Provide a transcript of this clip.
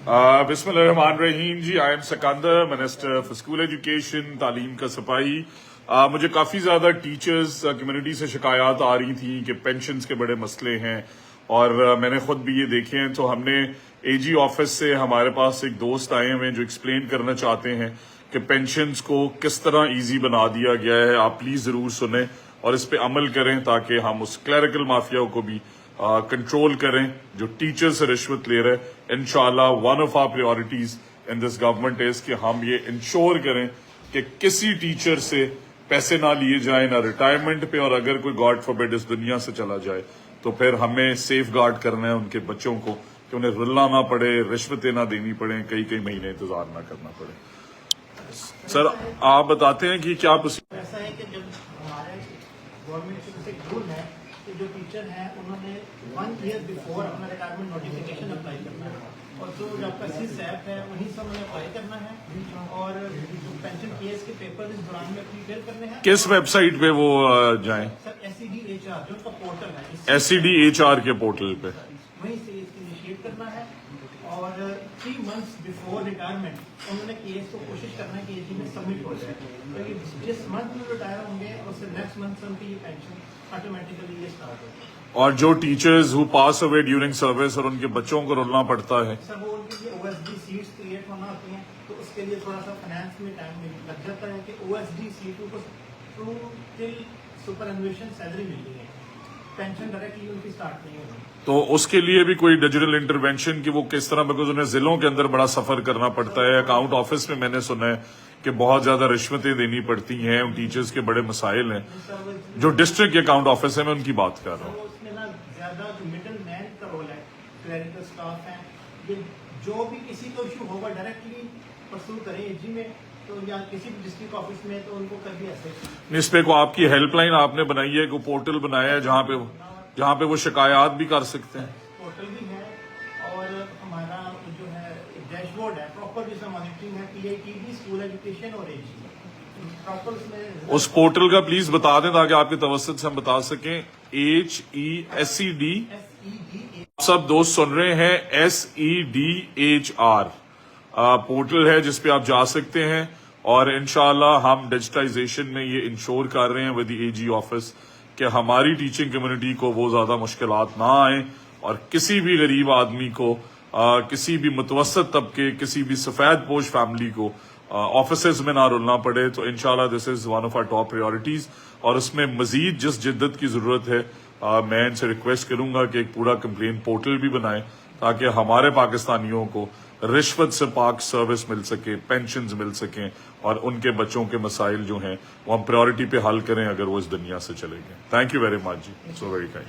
بسم اللہ الرحمن الرحیم جی. I am Sikandar, minister for school education, تعلیم کا سپاہی. مجھے کافی زیادہ ٹیچرز کمیونٹی سے شکایات آ رہی تھیں کہ پینشنز کے بڑے مسئلے ہیں, اور میں نے خود بھی یہ دیکھے ہیں. تو ہم نے اے جی آفس سے, ہمارے پاس ایک دوست آئے ہوئے جو ایکسپلین کرنا چاہتے ہیں کہ پینشنز کو کس طرح ایزی بنا دیا گیا ہے. آپ پلیز ضرور سنیں اور اس پہ عمل کریں تاکہ ہم اس کلیریکل مافیا کو بھی کنٹرول کریں جو ٹیچر سے رشوت لے رہے. انشاءاللہ one of our priorities in this government is کہ ہم یہ انشور کریں کہ کسی ٹیچر سے پیسے نہ لیے جائیں, نہ ریٹائرمنٹ پہ, اور اگر کوئی گاڈ فاربیڈ اس دنیا سے چلا جائے تو پھر ہمیں سیف گارڈ کرنا ہے ان کے بچوں کو کہ انہیں رلنا نہ پڑے, رشوتیں نہ دینی پڑیں, کئی مہینے انتظار نہ کرنا پڑے. سر آپ بتاتے ہیں کہ کیا ایسا ہے کہ جب ہمارے گورنمنٹ سے ایک رول ہے کہ جو ٹیچر ہیں انہوں نے 1 year before اپنا ریٹائرمنٹ نوٹیفکیشن اپلائی کرنا ہے, اور جو آپ کا سی سیپ ہے وہیں سے انہوں نے اپلائی کرنا ہے, اور جو پینشن کیس کے پیپر اس دوران میں اپنی فل کرنے ہیں. کس ویب سائٹ پہ وہ جائیں؟ سر SCDHR جو ان کا پورٹل ہے, SCDHR کے پورٹل پہ وہیں سے اس کی انیشیٹ کرنا ہے, اور 3 months before ریٹائرمنٹ انہوں نے کیس کو کوشش کرنا ہے کہ یہ چیز میں سبمٹ ہو جائے, تو جس منتھ میں ریٹائر ہوں گے اس سے نیکسٹ منتھ سے ان کی یہ پینشن آٹومیٹیکلی یہ اسٹارٹ ہوگی. اور جو teachers who pass away during service اور ان کے بچوں کو رلنا پڑتا ہے, سر وہ ان کے لیے OSD سیٹس کریٹ ہونا ہوتی ہیں, تو اس کے لیے تھوڑا سا فائنانس میں ٹائم لگ جاتا ہے کہ OSD سیٹوں کو تھرو ٹل سپر انویشن سیلری ملتی ہے, پینشن ڈائریکٹلی ان کی اسٹارٹ نہیں ہوگی. تو اس کے لیے بھی کوئی ڈیجیٹل انٹرونشن کی وہ کس طرح, بیکاز انہیں ضلعوں کے اندر بڑا سفر کرنا پڑتا ہے. اکاؤنٹ آفس میں میں نے سنا ہے کہ بہت زیادہ رشوتیں دینی پڑتی ہیں, ان ٹیچرز کے بڑے مسائل ہیں. جو ڈسٹرکٹ اکاؤنٹ آفس ہے میں ان کی بات کر رہا ہوں. اس میں نا زیادہ جو مڈل مین کا رول ہے, کلریکل اسٹاف ہے, یہ جو بھی کسی کو ایشو ہوگا ڈائریکٹلی پرسو کریں AG میں تو یا کسی بھی ڈسٹرکٹ آفس میں, تو ان کو کر بھی ایسے اس پہ کو آپ کی ہیلپ لائن آپ نے بنائی ہے, کوئی پورٹل بنایا ہے جہاں پہ وہ شکایات بھی کر سکتے ہیں. پورٹل بھی ہے, اور ہمارا جو ہے ڈیش بورڈ ہے پراپر, جس میں مانیٹرنگ ہے PITB اسکول ایجوکیشن اور AG پراپر. اس میں اس پورٹل کا پلیز بتا دیں تاکہ آپ کے توسط سے ہم بتا سکیں. HESCD, سب دوست سن رہے ہیں, SEDHR پورٹل ہے جس پہ آپ جا سکتے ہیں, اور انشاءاللہ ہم ڈیجیٹائزیشن میں یہ انشور کر رہے ہیں ود دی AG آفس کہ ہماری ٹیچنگ کمیونٹی کو وہ زیادہ مشکلات نہ آئیں, اور کسی بھی غریب آدمی کو, کسی بھی متوسط طبقے, کسی بھی سفید پوش فیملی کو آفیسز میں نہ رلنا پڑے. تو انشاءاللہ this is one of our top priorities, اور اس میں مزید جس جدت کی ضرورت ہے میں ان سے ریکویسٹ کروں گا کہ ایک پورا کمپلین پورٹل بھی بنائیں تاکہ ہمارے پاکستانیوں کو رشوت سے پاک سروس مل سکے, پینشنز مل سکیں, اور ان کے بچوں کے مسائل جو ہیں وہ ہم پریورٹی پہ حل کریں اگر وہ اس دنیا سے چلے گئے. تھینک یو ویری مچ جی, سو ویری کائنڈ.